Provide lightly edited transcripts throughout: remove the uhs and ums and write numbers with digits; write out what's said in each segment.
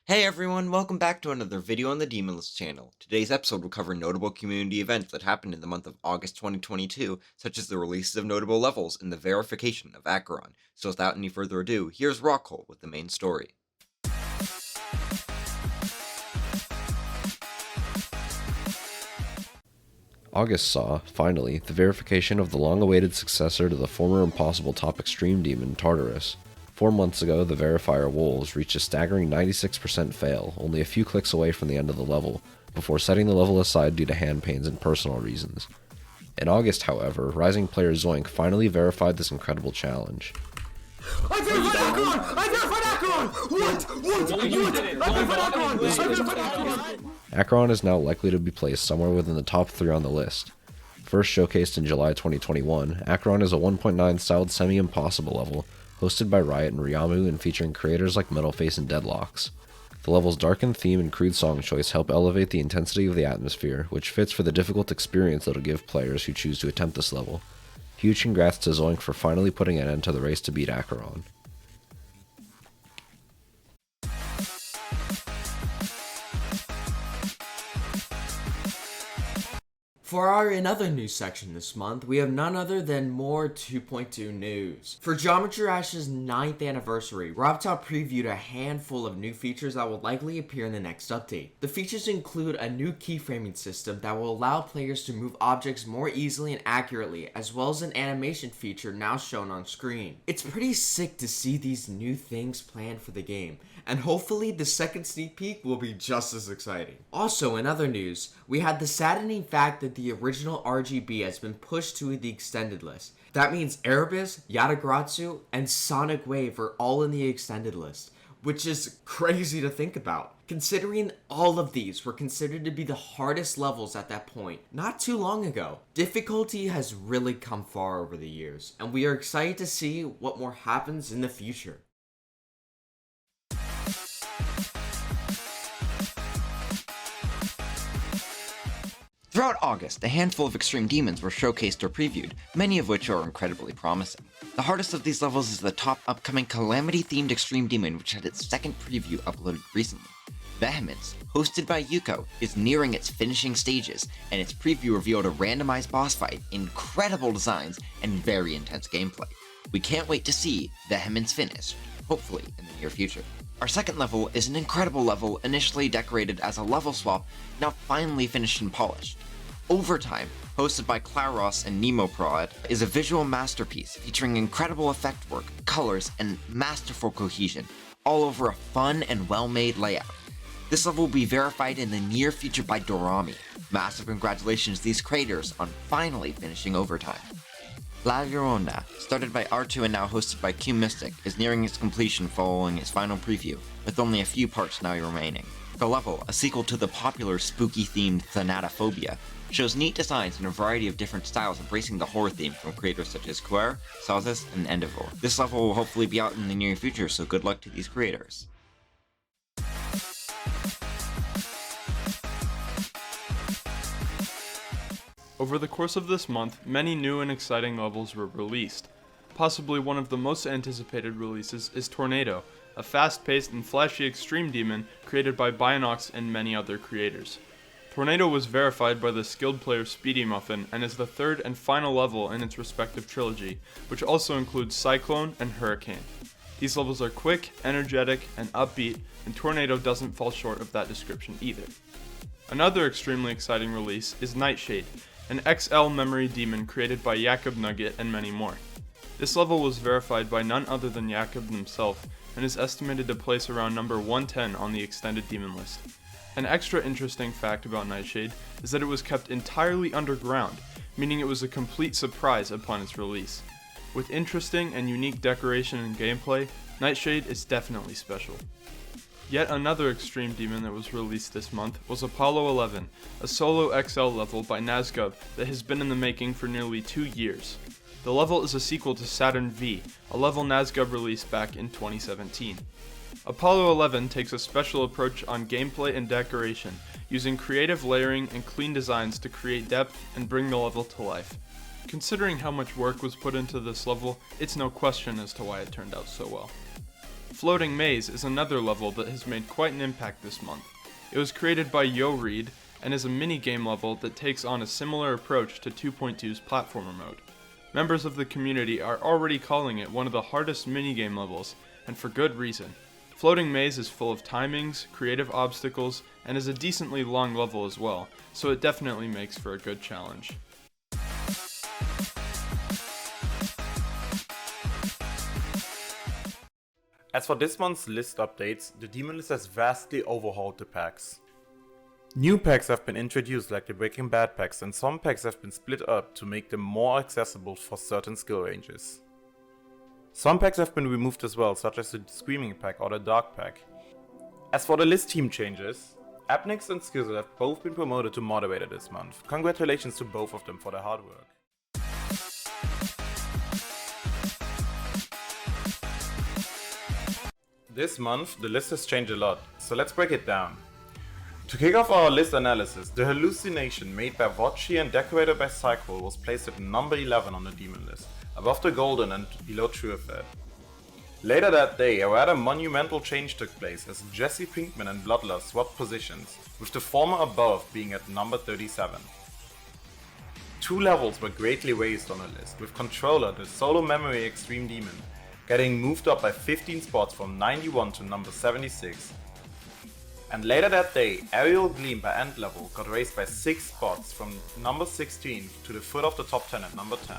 Hey everyone, welcome back to another video on the Demon List channel. Today's episode will cover notable community events that happened in the month of August 2022, such as the releases of notable levels and the verification of ACHERON. So without any further ado, here's Rockhole with the main story. August saw, finally, the verification of the long-awaited successor to the former impossible top extreme demon, Tartarus. 4 months ago, the verifier Wolves reached a staggering 96% fail, only a few clicks away from the end of the level, before setting the level aside due to hand pains and personal reasons. In August, however, rising player Zoink finally verified this incredible challenge. I verified ACHERON! ACHERON is now likely to be placed somewhere within the top 3 on the list. First showcased in July 2021, ACHERON is a 1.9 styled semi-impossible level, hosted by Riot and Ryamu and featuring creators like Metalface and Deadlocks. The level's darkened theme and crude song choice help elevate the intensity of the atmosphere, which fits for the difficult experience it'll give players who choose to attempt this level. Huge congrats to Zoink for finally putting an end to the race to beat ACHERON. For our another news section this month, we have none other than more 2.2 news. For Geometry Dash's 9th anniversary, Rocipher previewed a handful of new features that will likely appear in the next update. The features include a new keyframing system that will allow players to move objects more easily and accurately, as well as an animation feature now shown on screen. It's pretty sick to see these new things planned for the game, and hopefully the second sneak peek will be just as exciting. Also, in other news, we had the saddening fact that the original RGB has been pushed to the extended list. That means Erebus, Yatagratsu, and Sonic Wave are all in the extended list, which is crazy to think about, considering all of these were considered to be the hardest levels at that point not too long ago. Difficulty has really come far over the years, and we are excited to see what more happens in the future. Throughout August, a handful of extreme demons were showcased or previewed, many of which are incredibly promising. The hardest of these levels is the top upcoming Calamity-themed extreme demon, which had its second preview uploaded recently. Vehemence, hosted by Yuko, is nearing its finishing stages, and its preview revealed a randomized boss fight, incredible designs, and very intense gameplay. We can't wait to see Vehemence finish, hopefully in the near future. Our second level is an incredible level initially decorated as a level swap, now finally finished and polished. Overtime, hosted by Claros and Nemoprod, is a visual masterpiece featuring incredible effect work, colors, and masterful cohesion, all over a fun and well-made layout. This level will be verified in the near future by Dorami. Massive congratulations to these creators on finally finishing Overtime. La Llorona, started by R2 and now hosted by Q Mystic, is nearing its completion following its final preview, with only a few parts now remaining. The level, a sequel to the popular spooky-themed Thanatophobia, shows neat designs in a variety of different styles embracing the horror theme from creators such as Quer, Salzis, and Endeavor. This level will hopefully be out in the near future, so good luck to these creators. Over the course of this month, many new and exciting levels were released. Possibly one of the most anticipated releases is Tornado, a fast-paced and flashy extreme demon created by Bionox and many other creators. Tornado was verified by the skilled player Speedy Muffin and is the third and final level in its respective trilogy, which also includes Cyclone and Hurricane. These levels are quick, energetic, and upbeat, and Tornado doesn't fall short of that description either. Another extremely exciting release is Nightshade, an XL memory demon created by Jakob Nugget and many more. This level was verified by none other than Jakob himself, and is estimated to place around number 110 on the extended demon list. An extra interesting fact about Nightshade is that it was kept entirely underground, meaning it was a complete surprise upon its release. With interesting and unique decoration and gameplay, Nightshade is definitely special. Yet another extreme demon that was released this month was Apollo 11, a solo XL level by Nazgub that has been in the making for nearly 2 years. The level is a sequel to Saturn V, a level Nazgub released back in 2017. Apollo 11 takes a special approach on gameplay and decoration, using creative layering and clean designs to create depth and bring the level to life. Considering how much work was put into this level, it's no question as to why it turned out so well. Floating Maze is another level that has made quite an impact this month. It was created by Yo Reed and is a mini-game level that takes on a similar approach to 2.2's platformer mode. Members of the community are already calling it one of the hardest minigame levels, and for good reason. Floating Maze is full of timings, creative obstacles, and is a decently long level as well, so it definitely makes for a good challenge. As for this month's list updates, the Demon List has vastly overhauled the packs. New packs have been introduced like the Breaking Bad packs, and some packs have been split up to make them more accessible for certain skill ranges. Some packs have been removed as well, such as the Screaming pack or the Dark pack. As for the list team changes, Apnix and Skizzle have both been promoted to moderator this month. Congratulations to both of them for their hard work. This month, the list has changed a lot, so let's break it down. To kick off our list analysis, the Hallucination made by Vochi and decorated by Cyril was placed at number 11 on the Demon List, above the Golden and below Truefed. Later that day, a rather monumental change took place as Jesse Pinkman and Bloodlust swapped positions, with the former above being at number 37. Two levels were greatly raised on the list, with Controller, the Solo Memory Extreme Demon, getting moved up by 15 spots from 91 to number 76. And later that day, Aerial Gleam by End Level got raised by 6 spots from number 16 to the foot of the top 10 at number 10.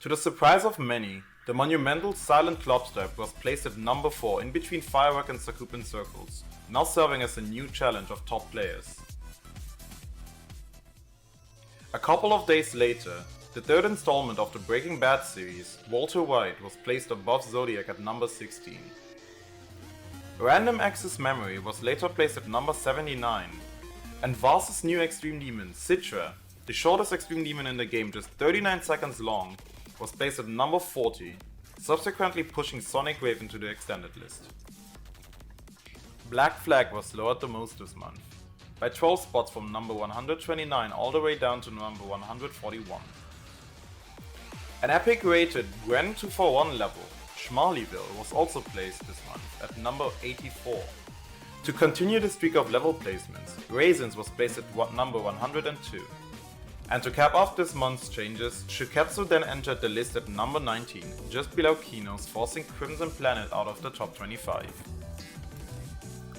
To the surprise of many, the monumental Silent Clubstep was placed at number 4 in between Firework and Sakupan Circles, now serving as a new challenge of top players. A couple of days later, the third installment of the Breaking Bad series, Walter White, was placed above Zodiac at number 16. Random Access Memory was later placed at number 79, and Vars's new Extreme Demon, Citra, the shortest Extreme Demon in the game, just 39 seconds long, was placed at number 40, subsequently pushing Sonic Wave into the extended list. Black Flag was lowered the most this month, by 12 spots from number 129 all the way down to number 141. An epic rated Gwen 241 level, Schmarleyville, was also placed this month at number 84. To continue the streak of level placements, Raisins was placed at number 102. And to cap off this month's changes, Shuketsu then entered the list at number 19, just below Kino's, forcing Crimson Planet out of the top 25.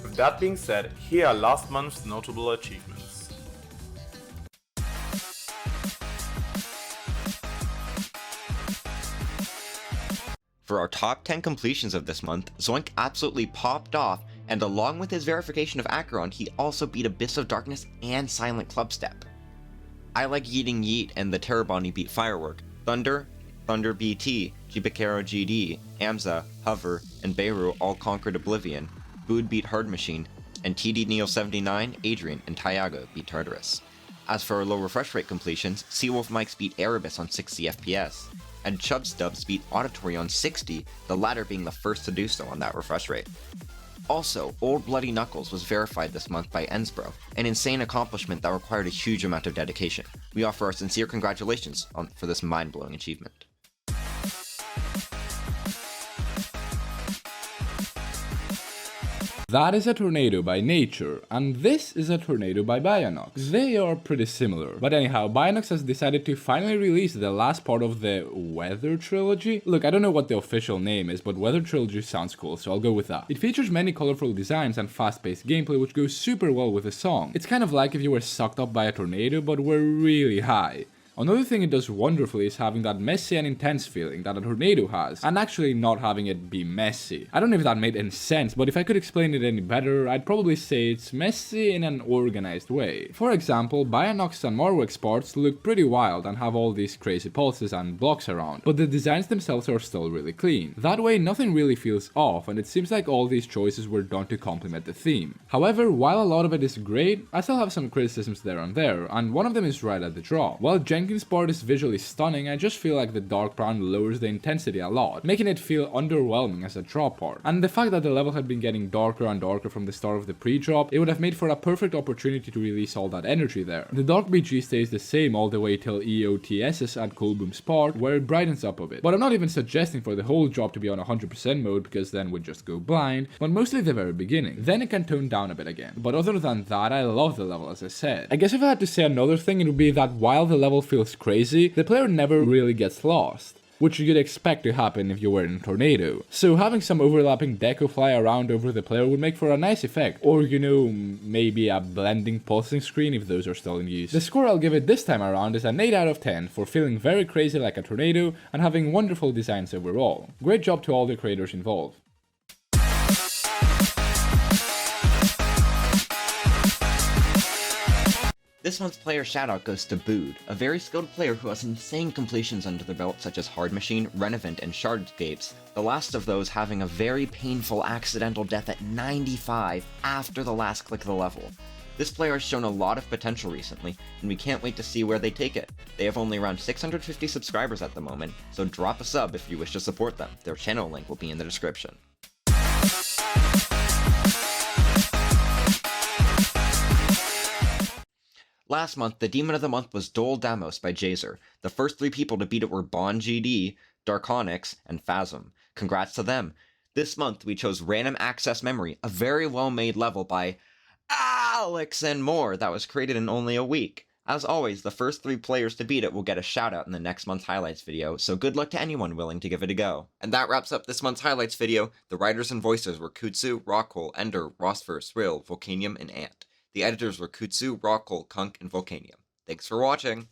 With that being said, here are last month's notable achievements. For our top 10 completions of this month, Zoink absolutely popped off, and along with his verification of ACHERON, he also beat Abyss of Darkness and Silent Clubstep. I Like Yeeting Yeet and the Terabani beat Firework, Thunder, Thunder BT, Jibikero GD, Amza, Hover, and Beirut all conquered Oblivion, Bood beat Hard Machine, and TD Neo 79, Adrian, and Tyaga beat Tartarus. As for our low refresh rate completions, Seawolf Mikes beat Erebus on 60 FPS, and Chubstubs beat Auditory on 60, the latter being the first to do so on that refresh rate. Also, Old Bloody Knuckles was verified this month by Ensbro, an insane accomplishment that required a huge amount of dedication. We offer our sincere congratulations for this mind-blowing achievement. That is a tornado by Nature, and this is a tornado by Bionox. They are pretty similar. But anyhow, Bionox has decided to finally release the last part of the Weather Trilogy. Look, I don't know what the official name is, but Weather Trilogy sounds cool, so I'll go with that. It features many colorful designs and fast-paced gameplay which goes super well with the song. It's kind of like if you were sucked up by a tornado but were really high. Another thing it does wonderfully is having that messy and intense feeling that a tornado has, and actually not having it be messy. I don't know if that made any sense, but if I could explain it any better, I'd probably say it's messy in an organized way. For example, Bionox and Marwex parts look pretty wild and have all these crazy pulses and blocks around, but the designs themselves are still really clean. That way nothing really feels off, and it seems like all these choices were done to complement the theme. However, while a lot of it is great, I still have some criticisms there and there, and one of them is right at the drop. While Jenkins Pumpkin's part is visually stunning, I just feel like the dark brown lowers the intensity a lot, making it feel underwhelming as a drop part. And the fact that the level had been getting darker and darker from the start of the pre-drop, it would have made for a perfect opportunity to release all that energy there. The dark BG stays the same all the way till EOTS's at Coolboom's part, where it brightens up a bit. But I'm not even suggesting for the whole drop to be on 100% mode, because then we'd just go blind, but mostly the very beginning. Then it can tone down a bit again. But other than that, I love the level, as I said. I guess if I had to say another thing, it would be that while the level feels crazy, the player never really gets lost, which you'd expect to happen if you were in Tornado. So having some overlapping deco fly around over the player would make for a nice effect, or you know, maybe a blending pulsing screen if those are still in use. The score I'll give it this time around is an 8 out of 10 for feeling very crazy like a tornado and having wonderful designs overall. Great job to all the creators involved. This month's player shoutout goes to Bood, a very skilled player who has insane completions under their belt such as Hard Machine, Renevent, and Shardscapes, the last of those having a very painful accidental death at 95 after the last click of the level. This player has shown a lot of potential recently, and we can't wait to see where they take it. They have only around 650 subscribers at the moment, so drop a sub if you wish to support them. Their channel link will be in the description. Last month, the Demon of the Month was Dol Damos by Jazer. The first 3 people to beat it were Bon GD, Darkonix, and Phasm. Congrats to them. This month, we chose Random Access Memory, a very well-made level by Alex and more that was created in only a week. As always, the first 3 players to beat it will get a shoutout in the next month's highlights video, so good luck to anyone willing to give it a go. And that wraps up this month's highlights video. The writers and voices were Kutsu, Rockhole, Ender, Rocipher, Cyril, Volcanium, and Ant. The editors were Kutsu, Rockhole, Cunk, and Volcanium. Thanks for watching!